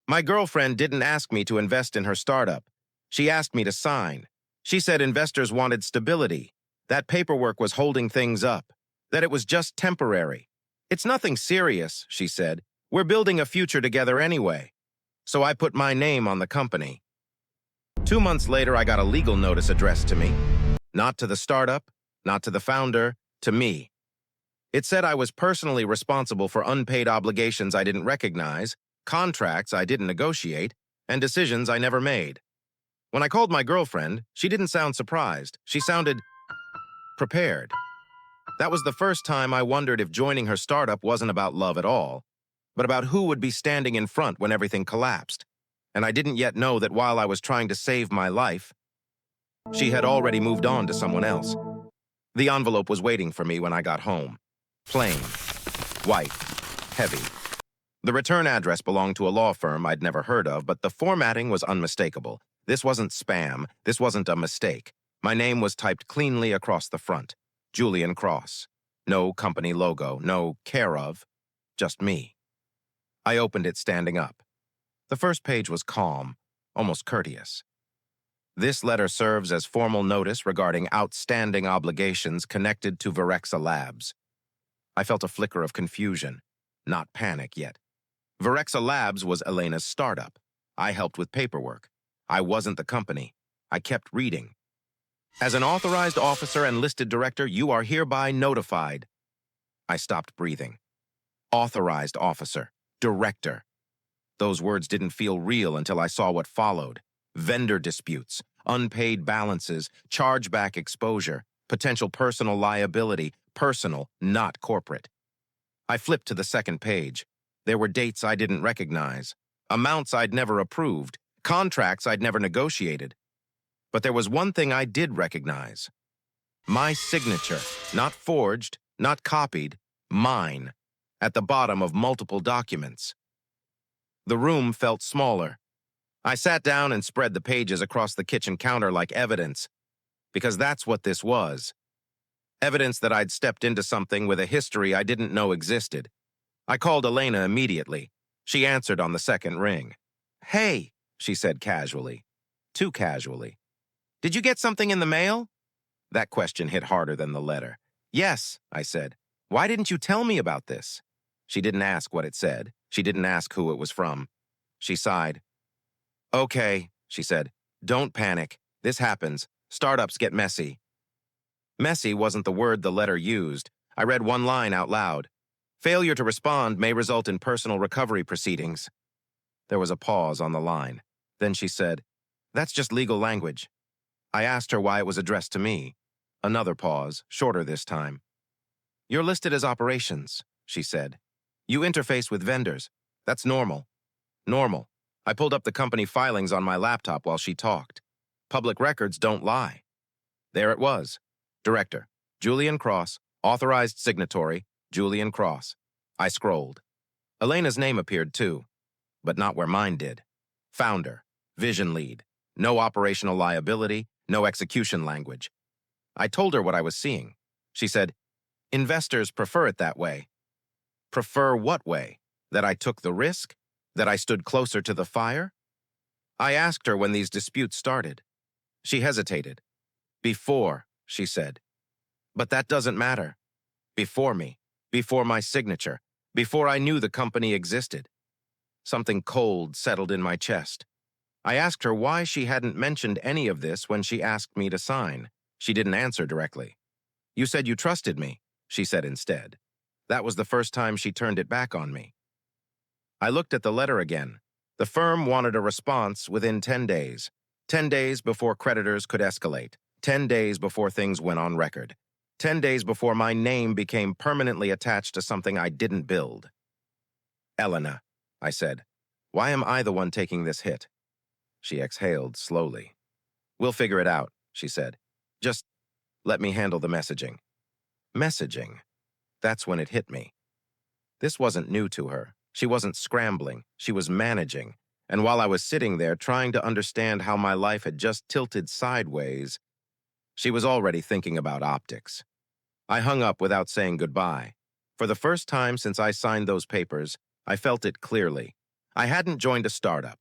My girlfriend didn't ask me to invest in her startup. She asked me to sign. She said investors wanted stability, that paperwork was holding things up, that it was just temporary. It's nothing serious, she said. We're building a future together anyway. So I put my name on the company. 2 months later, I got a legal notice addressed to me. Not to the startup, not to the founder, to me. It said I was personally responsible for unpaid obligations I didn't recognize, contracts I didn't negotiate, and decisions I never made. When I called my girlfriend, she didn't sound surprised. She sounded prepared. That was the first time I wondered if joining her startup wasn't about love at all, but about who would be standing in front when everything collapsed. And I didn't yet know that while I was trying to save my life, she had already moved on to someone else. The envelope was waiting for me when I got home. Plain, white, heavy. The return address belonged to a law firm I'd never heard of, but the formatting was unmistakable. This wasn't spam. This wasn't a mistake. My name was typed cleanly across the front. Julian Cross. No company logo, no care of, just me. I opened it standing up. The first page was calm, almost courteous. This letter serves as formal notice regarding outstanding obligations connected to Virexa Labs. I felt a flicker of confusion, not panic yet. Virexa Labs was Elena's startup. I helped with paperwork. I wasn't the company. I kept reading. As an authorized officer and listed director, you are hereby notified. I stopped breathing. Authorized officer, director. Those words didn't feel real until I saw what followed. Vendor disputes, unpaid balances, chargeback exposure, potential personal liability, personal, not corporate. I flipped to the second page. There were dates I didn't recognize, amounts I'd never approved, contracts I'd never negotiated. But there was one thing I did recognize. My signature, not forged, not copied, mine, at the bottom of multiple documents. The room felt smaller. I sat down and spread the pages across the kitchen counter like evidence, because that's what this was. Evidence that I'd stepped into something with a history I didn't know existed. I called Elena immediately. She answered on the second ring. "Hey," she said casually. Too casually. "Did you get something in the mail?" That question hit harder than the letter. "Yes," I said. "Why didn't you tell me about this?" She didn't ask what it said. She didn't ask who it was from. She sighed. "Okay," she said. "Don't panic. This happens. Startups get messy." Messy wasn't the word the letter used. I read one line out loud. "Failure to respond may result in personal recovery proceedings." There was a pause on the line. Then she said, "That's just legal language." I asked her why it was addressed to me. Another pause, shorter this time. "You're listed as operations," she said. "You interface with vendors. That's normal." Normal. I pulled up the company filings on my laptop while she talked. Public records don't lie. There it was. Director, Julian Cross, authorized signatory, Julian Cross. I scrolled. Elena's name appeared too, but not where mine did. Founder, vision lead, no operational liability, no execution language. I told her what I was seeing. She said, "Investors prefer it that way." Prefer what way? That I took the risk? That I stood closer to the fire? I asked her when these disputes started. She hesitated. "Before," she said. "But that doesn't matter. Before me, before my signature, before I knew the company existed." Something cold settled in my chest. I asked her why she hadn't mentioned any of this when she asked me to sign. She didn't answer directly. "You said you trusted me," she said instead. That was the first time she turned it back on me. I looked at the letter again. The firm wanted a response within 10 days. 10 days before creditors could escalate. 10 days before things went on record. 10 days before my name became permanently attached to something I didn't build. "Elena," I said, "why am I the one taking this hit?" She exhaled slowly. "We'll figure it out," she said. "Just let me handle the messaging." Messaging. That's when it hit me. This wasn't new to her. She wasn't scrambling. She was managing. And while I was sitting there trying to understand how my life had just tilted sideways, she was already thinking about optics. I hung up without saying goodbye. For the first time since I signed those papers, I felt it clearly. I hadn't joined a startup.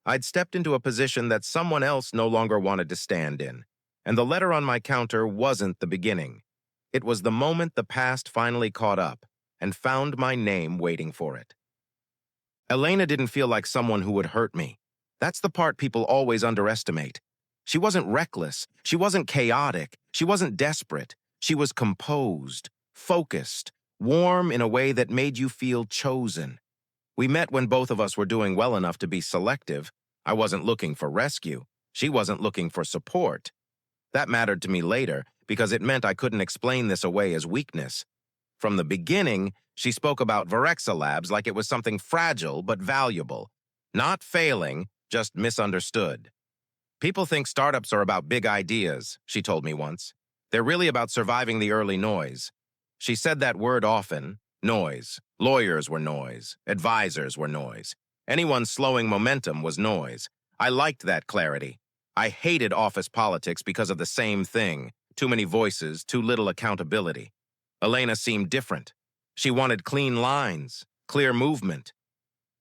I'd stepped into a position that someone else no longer wanted to stand in, and the letter on my counter wasn't the beginning. It was the moment the past finally caught up and found my name waiting for it. Elena didn't feel like someone who would hurt me. That's the part people always underestimate. She wasn't reckless. She wasn't chaotic. She wasn't desperate. She was composed, focused, warm in a way that made you feel chosen. We met when both of us were doing well enough to be selective. I wasn't looking for rescue. She wasn't looking for support. That mattered to me later because it meant I couldn't explain this away as weakness. From the beginning, she spoke about Varexa Labs like it was something fragile but valuable. Not failing, just misunderstood. People think startups are about big ideas, she told me once. They're really about surviving the early noise. She said that word often, noise. Lawyers were noise. Advisors were noise. Anyone slowing momentum was noise. I liked that clarity. I hated office politics because of the same thing. Too many voices, too little accountability. Elena seemed different. She wanted clean lines, clear movement.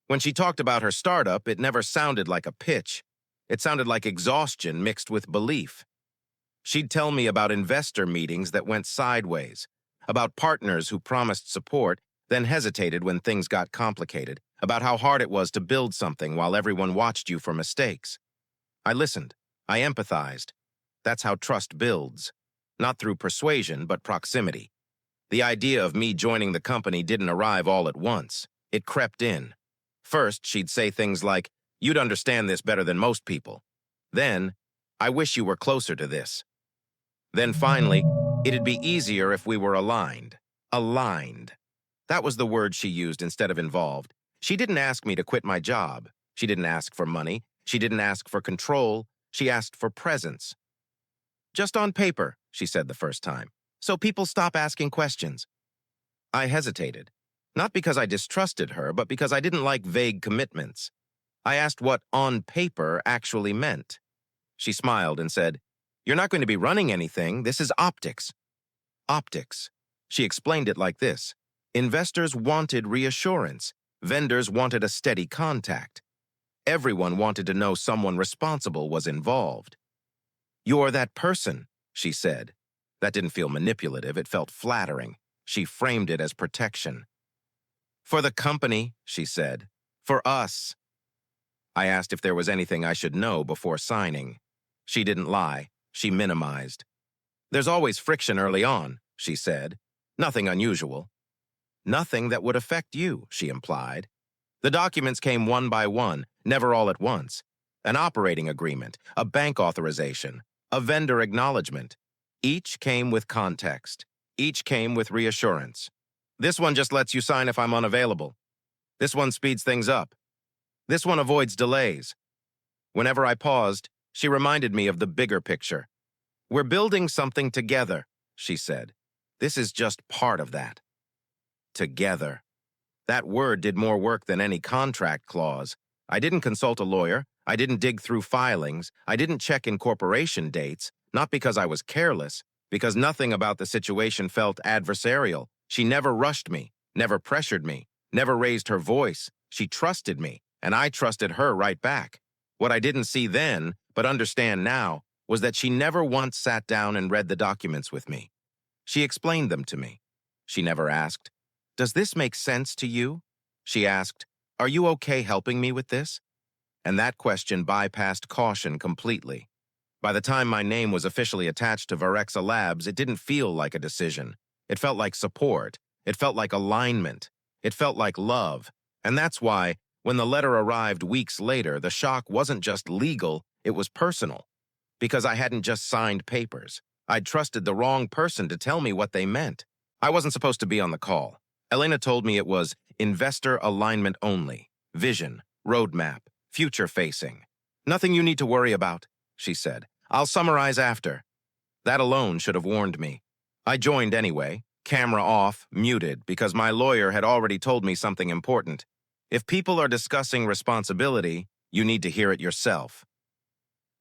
When she talked about her startup, it never sounded like a pitch. It sounded like exhaustion mixed with belief. She'd tell me about investor meetings that went sideways, about partners who promised support, then hesitated when things got complicated, about how hard it was to build something while everyone watched you for mistakes. I listened. I empathized. That's how trust builds. Not through persuasion, but proximity. The idea of me joining the company didn't arrive all at once. It crept in. First, she'd say things like, "You'd understand this better than most people." Then, "I wish you were closer to this." Then finally, "It'd be easier if we were aligned." Aligned. That was the word she used instead of involved. She didn't ask me to quit my job. She didn't ask for money. She didn't ask for control. She asked for presence. "Just on paper," she said the first time, "so people stop asking questions." I hesitated. Not because I distrusted her, but because I didn't like vague commitments. I asked what "on paper" actually meant. She smiled and said, "You're not going to be running anything. This is optics." Optics. She explained it like this. Investors wanted reassurance. Vendors wanted a steady contact. Everyone wanted to know someone responsible was involved. "You're that person," she said. That didn't feel manipulative. It felt flattering. She framed it as protection. "For the company," she said. "For us." I asked if there was anything I should know before signing. She didn't lie. She minimized. "There's always friction early on," she said. "Nothing unusual." "Nothing that would affect you," she implied. The documents came one by one, never all at once. An operating agreement, a bank authorization, a vendor acknowledgement. Each came with context. Each came with reassurance. "This one just lets you sign if I'm unavailable. This one speeds things up. This one avoids delays." Whenever I paused, she reminded me of the bigger picture. "We're building something together," she said. "This is just part of that." Together. That word did more work than any contract clause. I didn't consult a lawyer. I didn't dig through filings. I didn't check incorporation dates, not because I was careless, because nothing about the situation felt adversarial. She never rushed me, never pressured me, never raised her voice. She trusted me, and I trusted her right back. What I didn't see then, but understand now, was that she never once sat down and read the documents with me. She explained them to me. She never asked, "Does this make sense to you?" She asked, "Are you okay helping me with this?" And that question bypassed caution completely. By the time my name was officially attached to Varexa Labs, it didn't feel like a decision. It felt like support. It felt like alignment. It felt like love. And that's why, when the letter arrived weeks later, the shock wasn't just legal, it was personal. Because I hadn't just signed papers. I'd trusted the wrong person to tell me what they meant. I wasn't supposed to be on the call. Elena told me it was investor alignment only, vision, roadmap, future-facing. "Nothing you need to worry about," she said. "I'll summarize after." That alone should have warned me. I joined anyway, camera off, muted, because my lawyer had already told me something important. If people are discussing responsibility, you need to hear it yourself.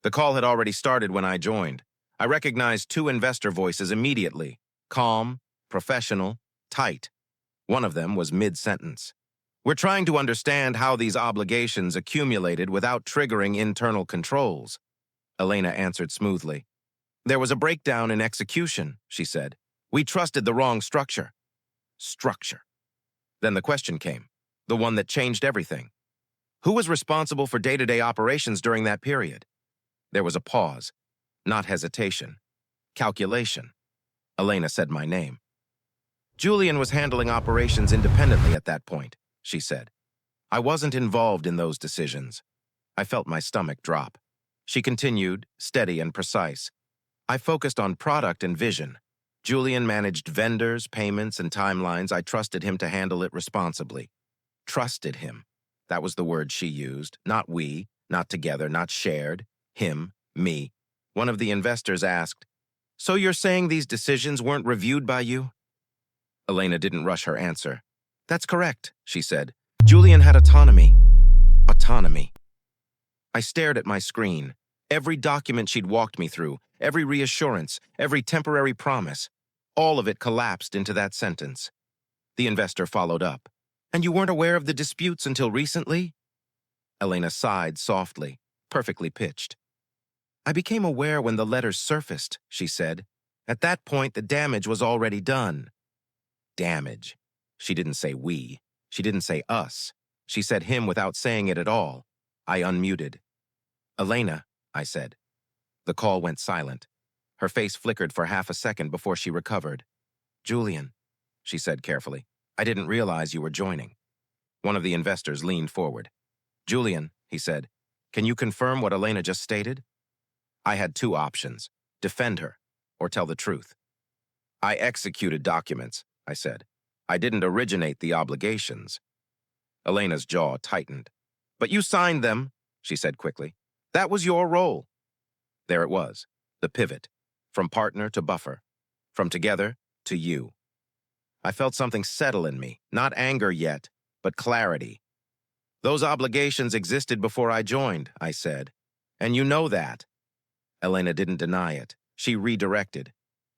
The call had already started when I joined. I recognized two investor voices immediately, calm, professional, tight. One of them was mid-sentence. We're trying to understand how these obligations accumulated without triggering internal controls. Elena answered smoothly. There was a breakdown in execution, she said. We trusted the wrong structure. Structure. Then the question came, the one that changed everything. Who was responsible for day-to-day operations during that period? There was a pause, not hesitation. Calculation. Elena said my name. Julian was handling operations independently at that point, she said. I wasn't involved in those decisions. I felt my stomach drop. She continued, steady and precise. I focused on product and vision. Julian managed vendors, payments, and timelines. I trusted him to handle it responsibly. Trusted him. That was the word she used. Not we, not together, not shared. Him, me. One of the investors asked, So you're saying these decisions weren't reviewed by you? Elena didn't rush her answer. That's correct, she said. Julian had autonomy. Autonomy. I stared at my screen. Every document she'd walked me through, every reassurance, every temporary promise, all of it collapsed into that sentence. The investor followed up. And you weren't aware of the disputes until recently? Elena sighed softly, perfectly pitched. I became aware when the letters surfaced, she said. At that point, the damage was already done. Damage. She didn't say we. She didn't say us. She said him without saying it at all. I unmuted. Elena, I said. The call went silent. Her face flickered for half a second before she recovered. Julian, she said carefully. I didn't realize you were joining. One of the investors leaned forward. Julian, he said, can you confirm what Elena just stated? I had two options, defend her or tell the truth. I executed documents, I said. I didn't originate the obligations. Elena's jaw tightened. But you signed them, she said quickly. That was your role. There it was, the pivot, from partner to buffer, from together to you. I felt something settle in me, not anger yet, but clarity. Those obligations existed before I joined, I said. And you know that. Elena didn't deny it. She redirected.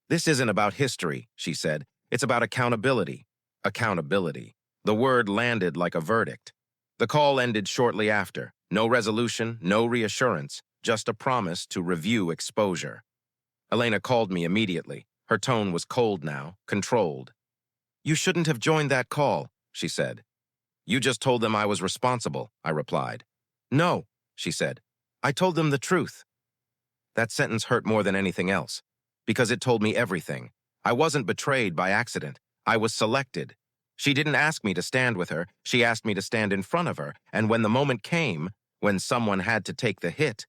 This isn't about history, she said. It's about accountability. Accountability. The word landed like a verdict. The call ended shortly after. No resolution, no reassurance, just a promise to review exposure. Elena called me immediately. Her tone was cold now, controlled. You shouldn't have joined that call, she said. You just told them I was responsible, I replied. No, she said. I told them the truth. That sentence hurt more than anything else, because it told me everything. I wasn't betrayed by accident. I was selected. She didn't ask me to stand with her. She asked me to stand in front of her, and when the moment came, when someone had to take the hit,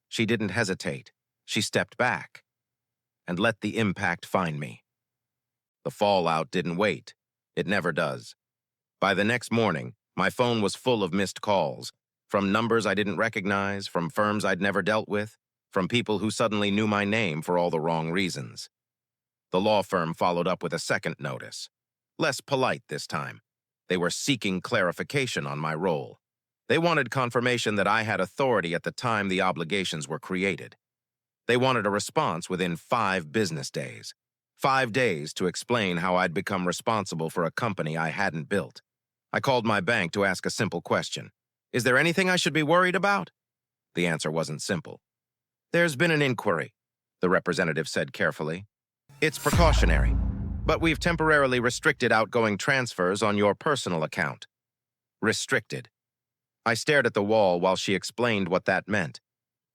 she didn't hesitate. She stepped back and let the impact find me. The fallout didn't wait. It never does. By the next morning, my phone was full of missed calls, from numbers I didn't recognize, from firms I'd never dealt with, from people who suddenly knew my name for all the wrong reasons. The law firm followed up with a second notice. Less polite this time. They were seeking clarification on my role. They wanted confirmation that I had authority at the time the obligations were created. They wanted a response within 5 business days. 5 days to explain how I'd become responsible for a company I hadn't built. I called my bank to ask a simple question. Is there anything I should be worried about? The answer wasn't simple. There's been an inquiry, the representative said carefully. It's precautionary, but we've temporarily restricted outgoing transfers on your personal account. Restricted. I stared at the wall while she explained what that meant.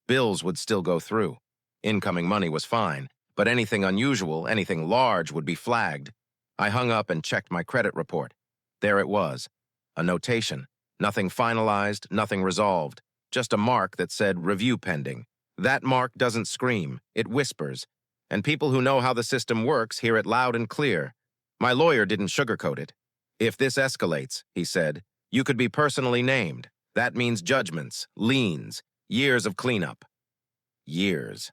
Bills would still go through. Incoming money was fine, but anything unusual, anything large would be flagged. I hung up and checked my credit report. There it was, a notation. Nothing finalized, nothing resolved. Just a mark that said review pending. That mark doesn't scream, it whispers. And people who know how the system works hear it loud and clear. My lawyer didn't sugarcoat it. If this escalates, he said, you could be personally named. That means judgments, liens, years of cleanup. Years.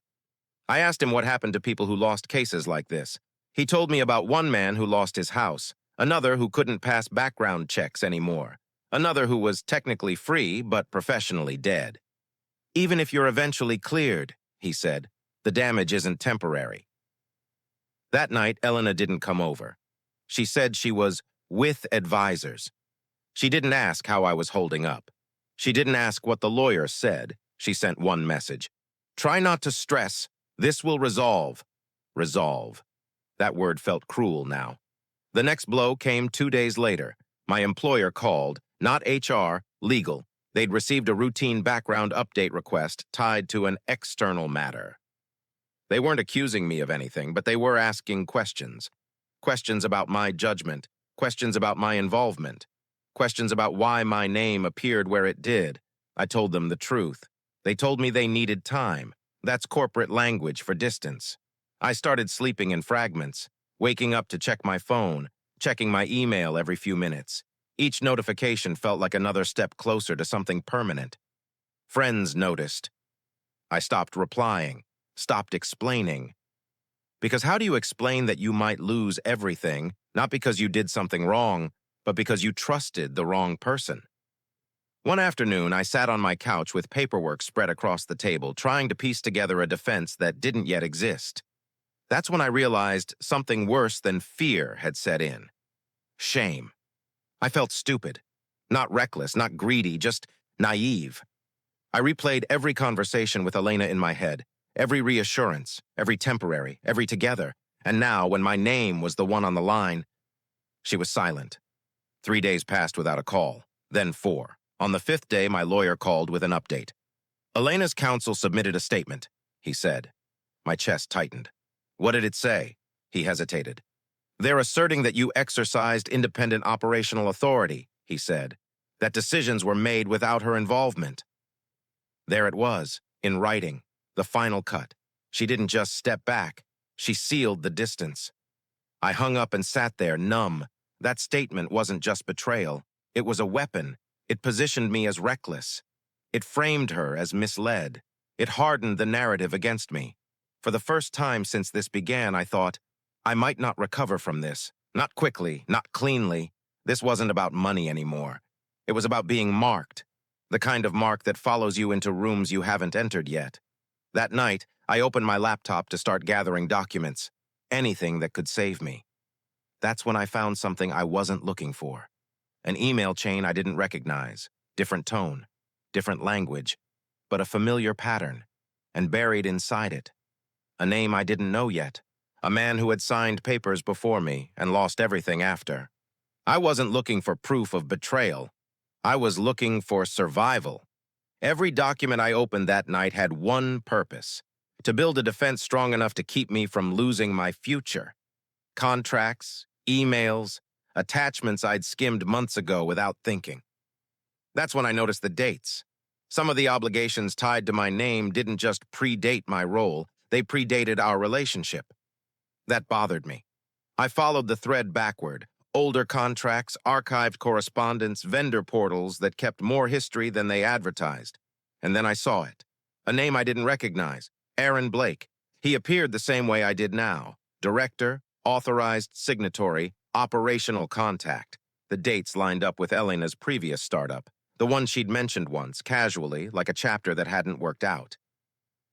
I asked him what happened to people who lost cases like this. He told me about one man who lost his house, another who couldn't pass background checks anymore, another who was technically free but professionally dead. Even if you're eventually cleared, he said, the damage isn't temporary. That night, Elena didn't come over. She said she was with advisors. She didn't ask how I was holding up. She didn't ask what the lawyer said. She sent one message. Try not to stress. This will resolve. Resolve. That word felt cruel now. The next blow came 2 days later. My employer called, not HR, legal. They'd received a routine background update request tied to an external matter. They weren't accusing me of anything, but they were asking questions. Questions about my judgment, questions about my involvement, questions about why my name appeared where it did. I told them the truth. They told me they needed time. That's corporate language for distance. I started sleeping in fragments, waking up to check my phone, checking my email every few minutes. Each notification felt like another step closer to something permanent. Friends noticed. I stopped replying, stopped explaining. Because how do you explain that you might lose everything, not because you did something wrong, but because you trusted the wrong person? One afternoon, I sat on my couch with paperwork spread across the table, trying to piece together a defense that didn't yet exist. That's when I realized something worse than fear had set in. Shame. I felt stupid. Not reckless, not greedy, just naive. I replayed every conversation with Elena in my head, every reassurance, every temporary, every together, and now, when my name was the one on the line, she was silent. 3 days passed without a call, then 4. On the 5th day, my lawyer called with an update. Elena's counsel submitted a statement, he said. My chest tightened. What did it say? He hesitated. They're asserting that you exercised independent operational authority, he said, that decisions were made without her involvement. There it was, in writing, the final cut. She didn't just step back, she sealed the distance. I hung up and sat there, numb. That statement wasn't just betrayal. It was a weapon. It positioned me as reckless. It framed her as misled. It hardened the narrative against me. For the first time since this began, I thought, I might not recover from this. Not quickly, not cleanly. This wasn't about money anymore. It was about being marked. The kind of mark that follows you into rooms you haven't entered yet. That night, I opened my laptop to start gathering documents. Anything that could save me. That's when I found something I wasn't looking for. An email chain I didn't recognize. Different tone, different language, but a familiar pattern. And buried inside it, a name I didn't know yet. A man who had signed papers before me and lost everything after. I wasn't looking for proof of betrayal. I was looking for survival. Every document I opened that night had one purpose: to build a defense strong enough to keep me from losing my future. Contracts, emails, attachments I'd skimmed months ago without thinking. That's when I noticed the dates. Some of the obligations tied to my name didn't just predate my role, they predated our relationship. That bothered me. I followed the thread backward. Older contracts, archived correspondence, vendor portals that kept more history than they advertised. And then I saw it. A name I didn't recognize. Aaron Blake. He appeared the same way I did now. Director, authorized signatory, operational contact. The dates lined up with Elena's previous startup. The one she'd mentioned once, casually, like a chapter that hadn't worked out.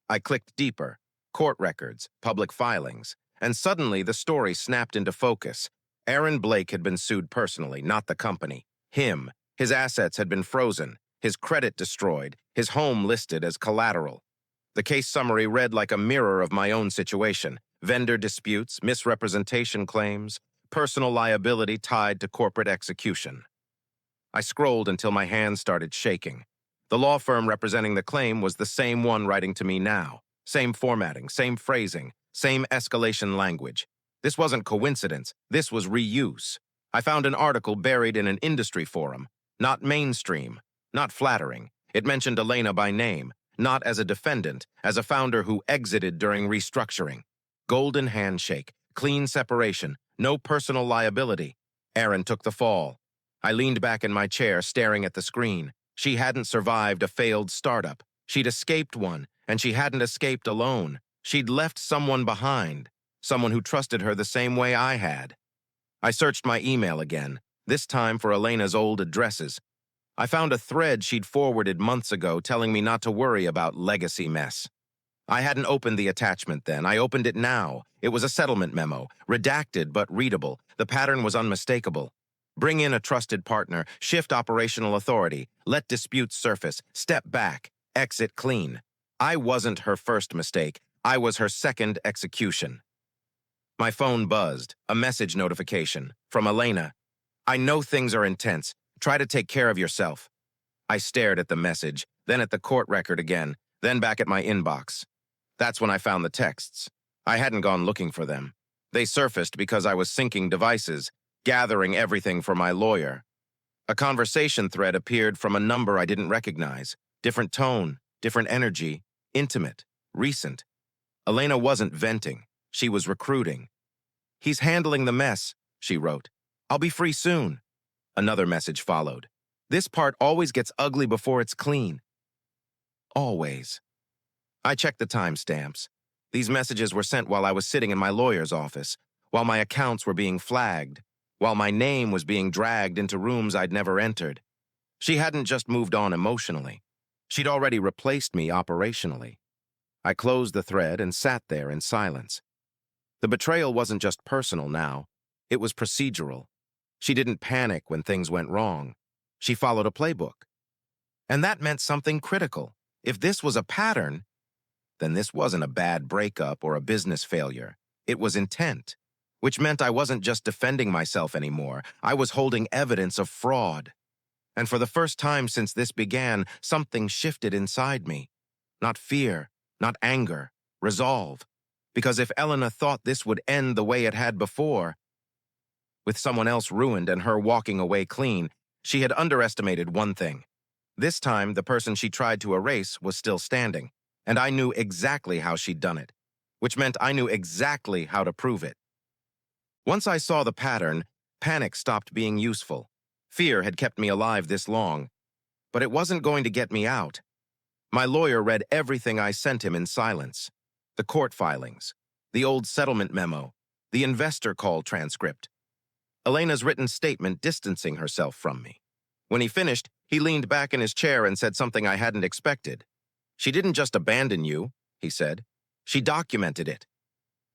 I clicked deeper. Court records, public filings. And suddenly the story snapped into focus. Aaron Blake had been sued personally, not the company. Him. His assets had been frozen, his credit destroyed, his home listed as collateral. The case summary read like a mirror of my own situation. Vendor disputes, misrepresentation claims, personal liability tied to corporate execution. I scrolled until my hands started shaking. The law firm representing the claim was the same one writing to me now. Same formatting, same phrasing, same escalation language. This wasn't coincidence, this was reuse. I found an article buried in an industry forum. Not mainstream, not flattering. It mentioned Elena by name, not as a defendant, as a founder who exited during restructuring. Golden handshake, clean separation, no personal liability. Aaron took the fall. I leaned back in my chair, staring at the screen. She hadn't survived a failed startup. She'd escaped one, and she hadn't escaped alone. She'd left someone behind, someone who trusted her the same way I had. I searched my email again, this time for Elena's old addresses. I found a thread she'd forwarded months ago telling me not to worry about legacy mess. I hadn't opened the attachment then. I opened it now. It was a settlement memo, redacted but readable. The pattern was unmistakable. Bring in a trusted partner, shift operational authority, let disputes surface, step back, exit clean. I wasn't her first mistake. I was her second execution. My phone buzzed, a message notification from Elena. I know things are intense. Try to take care of yourself. I stared at the message, then at the court record again, then back at my inbox. That's when I found the texts. I hadn't gone looking for them. They surfaced because I was syncing devices, gathering everything for my lawyer. A conversation thread appeared from a number I didn't recognize. Different tone, different energy, intimate, recent. Elena wasn't venting. She was recruiting. He's handling the mess, she wrote. I'll be free soon. Another message followed. This part always gets ugly before it's clean. Always. I checked the timestamps. These messages were sent while I was sitting in my lawyer's office, while my accounts were being flagged, while my name was being dragged into rooms I'd never entered. She hadn't just moved on emotionally. She'd already replaced me operationally. I closed the thread and sat there in silence. The betrayal wasn't just personal now. It was procedural. She didn't panic when things went wrong. She followed a playbook. And that meant something critical. If this was a pattern, then this wasn't a bad breakup or a business failure. It was intent, which meant I wasn't just defending myself anymore. I was holding evidence of fraud. And for the first time since this began, something shifted inside me. Not fear, not anger, resolve. Because if Elena thought this would end the way it had before, with someone else ruined and her walking away clean, she had underestimated one thing. This time, the person she tried to erase was still standing, and I knew exactly how she'd done it, which meant I knew exactly how to prove it. Once I saw the pattern, panic stopped being useful. Fear had kept me alive this long, but it wasn't going to get me out. My lawyer read everything I sent him in silence. The court filings, the old settlement memo, the investor call transcript. Elena's written statement distancing herself from me. When he finished, he leaned back in his chair and said something I hadn't expected. She didn't just abandon you, he said. She documented it.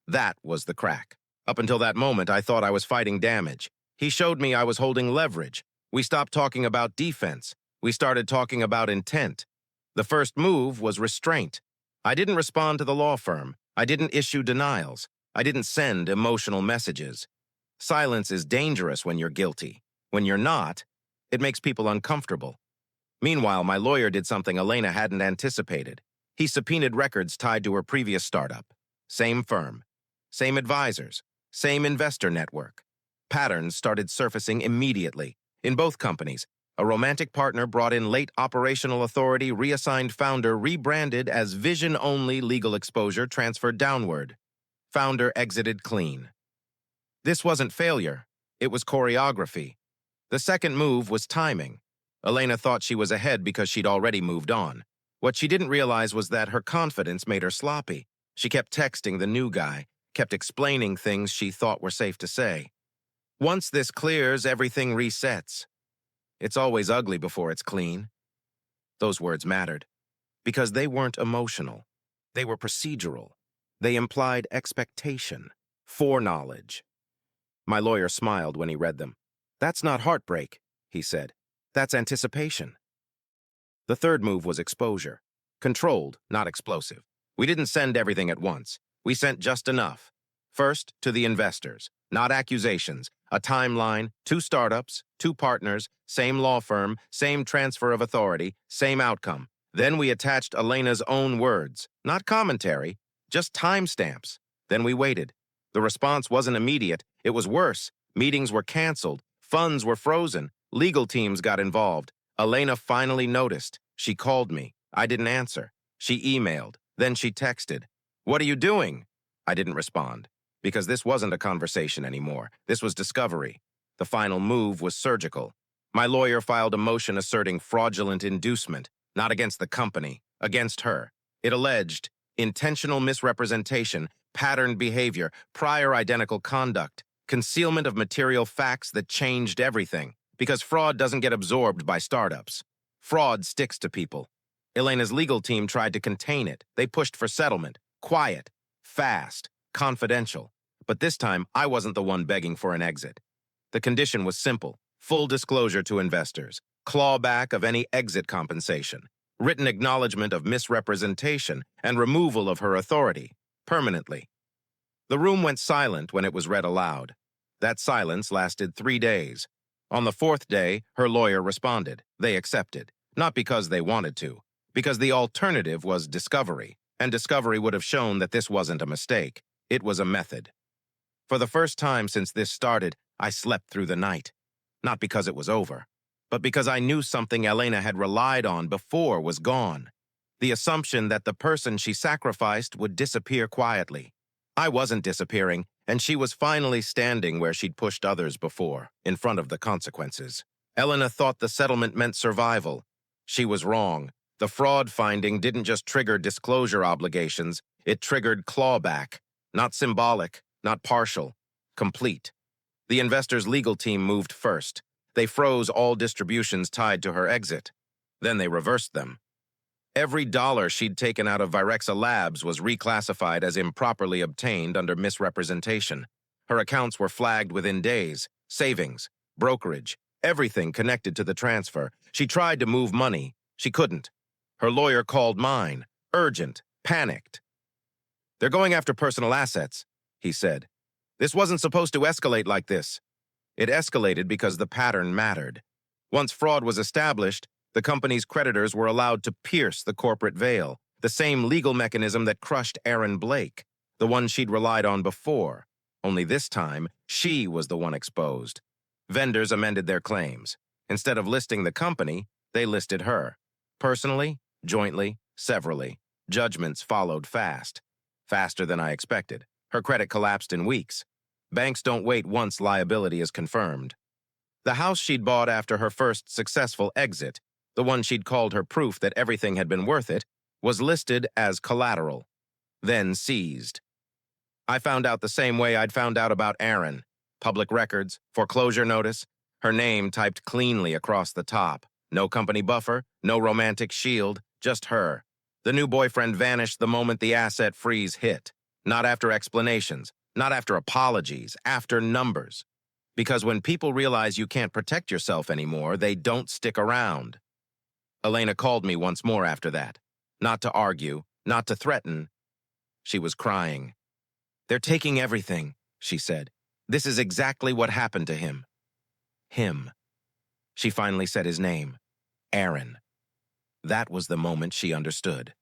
That was the crack. Up until that moment, I thought I was fighting damage. He showed me I was holding leverage. We stopped talking about defense. We started talking about intent. The first move was restraint. I didn't respond to the law firm. I didn't issue denials. I didn't send emotional messages. Silence is dangerous when you're guilty. When you're not, it makes people uncomfortable. Meanwhile, my lawyer did something Elena hadn't anticipated. He subpoenaed records tied to her previous startup. Same firm, same advisors, same investor network. Patterns started surfacing immediately. In both companies, a romantic partner brought in late operational authority, reassigned founder rebranded as vision-only, legal exposure transferred downward. Founder exited clean. This wasn't failure. It was choreography. The second move was timing. Elena thought she was ahead because she'd already moved on. What she didn't realize was that her confidence made her sloppy. She kept texting the new guy, kept explaining things she thought were safe to say. Once this clears, everything resets. It's always ugly before it's clean. Those words mattered, because they weren't emotional. They were procedural. They implied expectation, foreknowledge. My lawyer smiled when he read them. That's not heartbreak, he said. That's anticipation. The third move was exposure. Controlled, not explosive. We didn't send everything at once. We sent just enough. First, to the investors. Not accusations. A timeline, 2 startups, 2 partners, same law firm, same transfer of authority, same outcome. Then we attached Elena's own words. Not commentary, just timestamps. Then we waited. The response wasn't immediate. It was worse. Meetings were canceled. Funds were frozen. Legal teams got involved. Elena finally noticed. She called me. I didn't answer. She emailed. Then she texted. "What are you doing?" I didn't respond. Because this wasn't a conversation anymore. This was discovery. The final move was surgical. My lawyer filed a motion asserting fraudulent inducement, not against the company, against her. It alleged intentional misrepresentation, patterned behavior, prior identical conduct, concealment of material facts that changed everything. Because fraud doesn't get absorbed by startups. Fraud sticks to people. Elena's legal team tried to contain it. They pushed for settlement. Quiet, fast, confidential. But this time, I wasn't the one begging for an exit. The condition was simple. full disclosure to investors, clawback of any exit compensation, written acknowledgement of misrepresentation, and removal of her authority, permanently. The room went silent when it was read aloud. That silence lasted 3 days. On the 4th day, her lawyer responded. They accepted, not because they wanted to, because the alternative was discovery, and discovery would have shown that this wasn't a mistake. It was a method. For the first time since this started, I slept through the night. Not because it was over, but because I knew something Elena had relied on before was gone. The assumption that the person she sacrificed would disappear quietly. I wasn't disappearing, and she was finally standing where she'd pushed others before, in front of the consequences. Elena thought the settlement meant survival. She was wrong. The fraud finding didn't just trigger disclosure obligations, it triggered clawback. Not symbolic, not partial, complete. The investors' legal team moved first. They froze all distributions tied to her exit. Then they reversed them. Every dollar she'd taken out of Virexa Labs was reclassified as improperly obtained under misrepresentation. Her accounts were flagged within days, savings, brokerage, everything connected to the transfer. She tried to move money. She couldn't. Her lawyer called mine, urgent, panicked. "They're going after personal assets," he said. "This wasn't supposed to escalate like this." It escalated because the pattern mattered. Once fraud was established, the company's creditors were allowed to pierce the corporate veil, the same legal mechanism that crushed Aaron Blake, the one she'd relied on before. Only this time, she was the one exposed. Vendors amended their claims. Instead of listing the company, they listed her. Personally, jointly, severally. Judgments followed fast. Faster than I expected. Her credit collapsed in weeks. Banks don't wait once liability is confirmed. The house she'd bought after her first successful exit, the one she'd called her proof that everything had been worth it, was listed as collateral, then seized. I found out the same way I'd found out about Aaron. Public records, foreclosure notice, her name typed cleanly across the top. No company buffer, no romantic shield, just her. The new boyfriend vanished the moment the asset freeze hit. Not after explanations, not after apologies, after numbers. Because when people realize you can't protect yourself anymore, they don't stick around. Elena called me once more after that. Not to argue, not to threaten. She was crying. "They're taking everything," she said. "This is exactly what happened to him." Him. She finally said his name. Aaron. That was the moment she understood.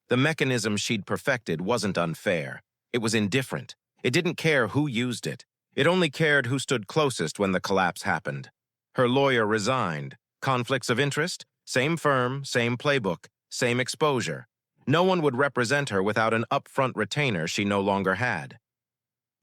The mechanism she'd perfected wasn't unfair. It was indifferent. It didn't care who used it. It only cared who stood closest when the collapse happened. Her lawyer resigned. Conflicts of interest? Same firm, same playbook, same exposure. No one would represent her without an upfront retainer she no longer had.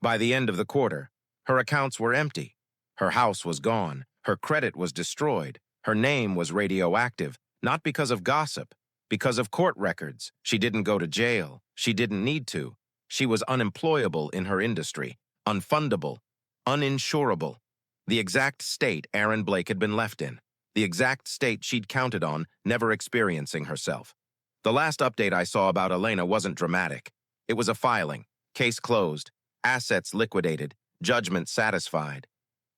By the end of the quarter, her accounts were empty. Her house was gone. Her credit was destroyed. Her name was radioactive, not because of gossip, because of court records. She didn't go to jail. She didn't need to. She was unemployable in her industry, unfundable, uninsurable. The exact state Aaron Blake had been left in. The exact state she'd counted on, never experiencing herself. The last update I saw about Elena wasn't dramatic. It was a filing, case closed, assets liquidated, judgment satisfied.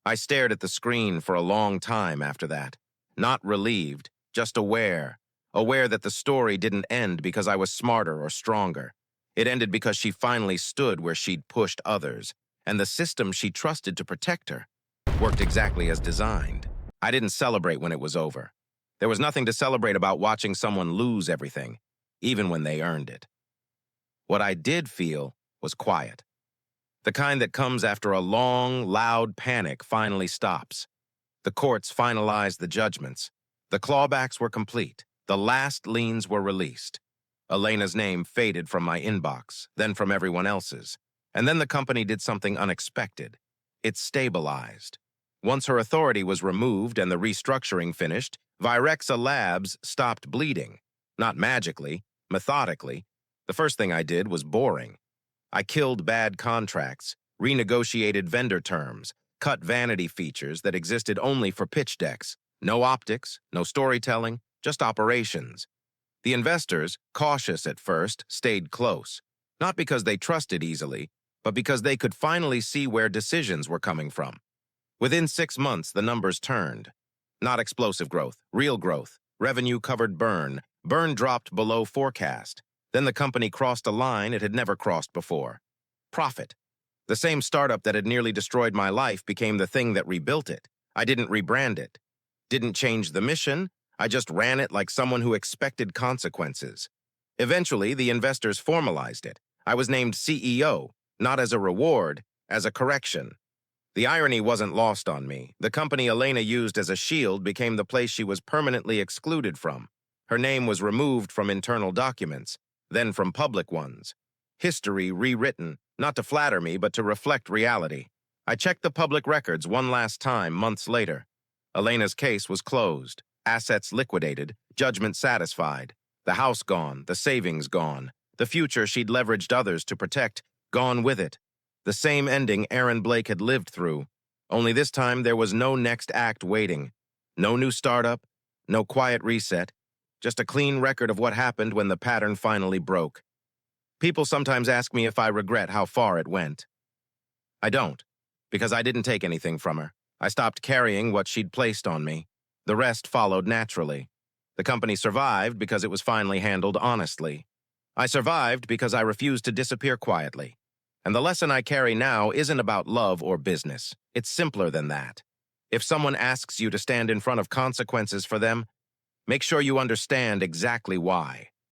I stared at the screen for a long time after that. Not relieved, just aware. Aware that the story didn't end because I was smarter or stronger. It ended because she finally stood where she'd pushed others, and the system she trusted to protect her worked exactly as designed. I didn't celebrate when it was over. There was nothing to celebrate about watching someone lose everything, even when they earned it. What I did feel was quiet. The kind that comes after a long, loud panic finally stops. The courts finalized the judgments. The clawbacks were complete. The last liens were released. Elena's name faded from my inbox, then from everyone else's. And then the company did something unexpected. It stabilized. Once her authority was removed and the restructuring finished, Virexa Labs stopped bleeding. Not magically, methodically. The first thing I did was boring. I killed bad contracts, renegotiated vendor terms, cut vanity features that existed only for pitch decks. No optics, no storytelling, just operations. The investors, cautious at first, stayed close. Not because they trusted easily, but because they could finally see where decisions were coming from. Within 6 months, the numbers turned. Not explosive growth, real growth. Revenue covered burn. Burn dropped below forecast. Then the company crossed a line it had never crossed before. Profit. The same startup that had nearly destroyed my life became the thing that rebuilt it. I didn't rebrand it. Didn't change the mission. I just ran it like someone who expected consequences. Eventually, the investors formalized it. I was named CEO, not as a reward, as a correction. The irony wasn't lost on me. The company Elena used as a shield became the place she was permanently excluded from. Her name was removed from internal documents, then from public ones. History rewritten, not to flatter me, but to reflect reality. I checked the public records one last time months later. Elena's case was closed, assets liquidated, judgment satisfied. The house gone, the savings gone. The future she'd leveraged others to protect, gone with it. The same ending Aaron Blake had lived through. Only this time there was no next act waiting. No new startup, no quiet reset. Just a clean record of what happened when the pattern finally broke. People sometimes ask me if I regret how far it went. I don't, because I didn't take anything from her. I stopped carrying what she'd placed on me. The rest followed naturally. The company survived because it was finally handled honestly. I survived because I refused to disappear quietly. And the lesson I carry now isn't about love or business. It's simpler than that. If someone asks you to stand in front of consequences for them, make sure you understand exactly why.